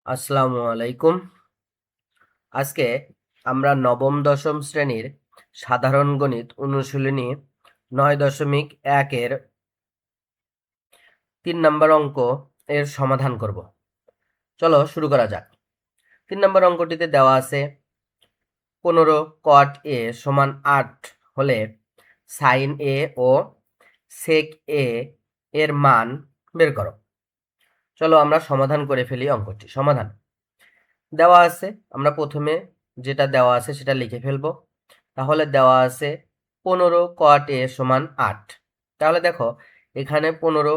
আসসালামু আলাইকুম। আজকে আমরা নবম দশম শ্রেণীর সাধারণ গণিত অনুশীলনী 9.1 এর 3 নম্বর অঙ্ক এর সমাধান করব। চলো শুরু করা যাক। 3 নম্বর অঙ্কটিতে দেওয়া আছে 15 cot a সমান 8 হলে sin a O sec a এর মান বের করো। চলো আমরা সমাধান করে ফেলি অঙ্কটি। সমাধান দেওয়া আছে, আমরা প্রথমে যেটা দেওয়া আছে সেটা লিখে ফেলবো। তাহলে দেওয়া আছে 15 cot a সমান 8। তাহলে দেখো এখানে 15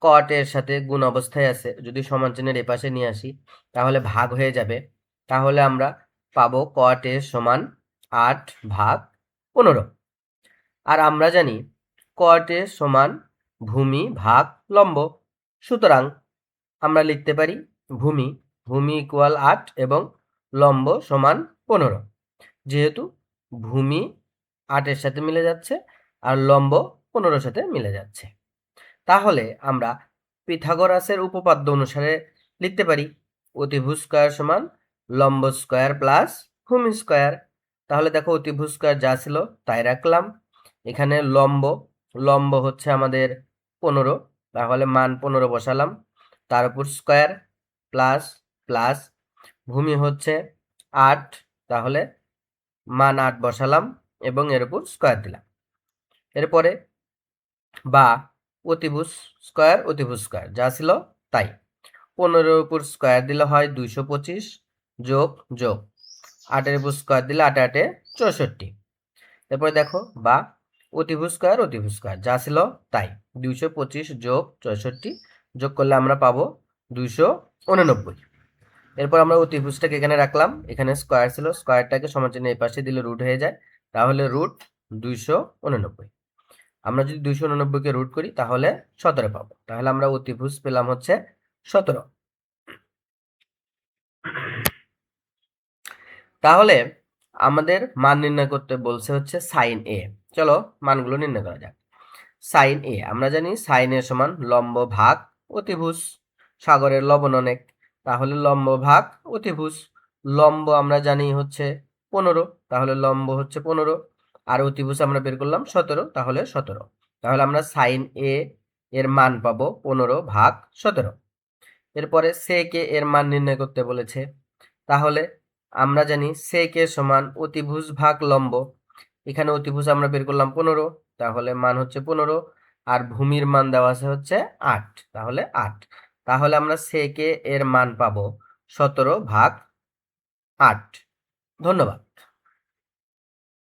cot a এর সাথে গুণ অবস্থায় আছে, যদি সমান চিহ্নের এপাশে নিয়ে আসি তাহলে ভাগ হয়ে যাবে। তাহলে আমরা পাবো cot a সমান 8 ভাগ 15। আর আমরা জানি cot a সমান ভূমি ভাগ লম্ব, সুতরাং আমরা লিখতে পারি ভূমি ইকুয়াল 8 এবং লম্ব সমান 15। যেহেতু ভূমি 8 এর সাথে মিলে যাচ্ছে আর লম্ব 15 সাথে মিলে যাচ্ছে, তাহলে আমরা পিথাগোরাসের উপপাদ্য অনুসারে লিখতে পারি অতিভুজ স্কয়ার সমান লম্ব স্কয়ার প্লাস ভূমি স্কয়ার। তাহলে দেখো অতিভুজ স্কয়ার যা ছিল তাই রাখলাম, এখানে লম্ব হচ্ছে আমাদের 15, তাহলে মান 15 বসালাম, তার উপর স্কয়ার প্লাস প্লাস ভূমি হচ্ছে 8, তাহলে মান 8 বসালাম এবং এর উপর স্কয়ার দিলাম। এরপরে বা অতিভুজ স্কয়ার যা ছিল তাই, 15 উপর স্কয়ার দিলে হয় 225 যোগ 8 এর উপর স্কয়ার দিলে 8 8 64। এরপরে দেখো বা অতিভুজ স্কয়ার যা ছিল তাই, 225 যোগ 64 যোগ করলে আমরা পাবো 289। এরপর আমরা অতিভুজটাকে এখানে রাখলাম, এখানে স্কয়ার ছিল, স্কয়ারটাকে সমানচিহ্ন এই পাশে দিলে রুট হয়ে যায়, তাহলে রুট 289। আমরা যদি 289 কে রুট করি তাহলে 17 পাবো। তাহলে আমরা অতিভুজ পেলাম হচ্ছে 17। তাহলে আমাদের মান নির্ণয় করতে বলছে হচ্ছে সাইন এ। চলো মানগুলো নির্ণয় করা যাক। সাইন এ আমরা জানি সাইন এ সমান লম্ব ভাগ অতিভুজ, সাগরের লবণ অনেক, তাহলে লম্ব ভাগ অতিভুজ। লম্ব আমরা জানি হচ্ছে 15, তাহলে লম্ব হচ্ছে 15 আর অতিভুজ আমরা বের করলাম 17, তাহলে 17। তাহলে আমরা সাইন এ এর মান পাবো 15 ভাগ 17। এরপরে সেক এ এর মান নির্ণয় করতে বলেছে, তাহলে আমরা জানি সেক এ সমান অতিভুজ ভাগ লম্ব, এখানে অতিভুজ আমরা বের করলাম 15, তাহলে মান হচ্ছে 15 আর ভূমির মান দেওয়া আছে হচ্ছে 8, তাহলে 8। তাহলে আমরা সেক এ এর মান পাবো 17 ভাগ 8। ধন্যবাদ।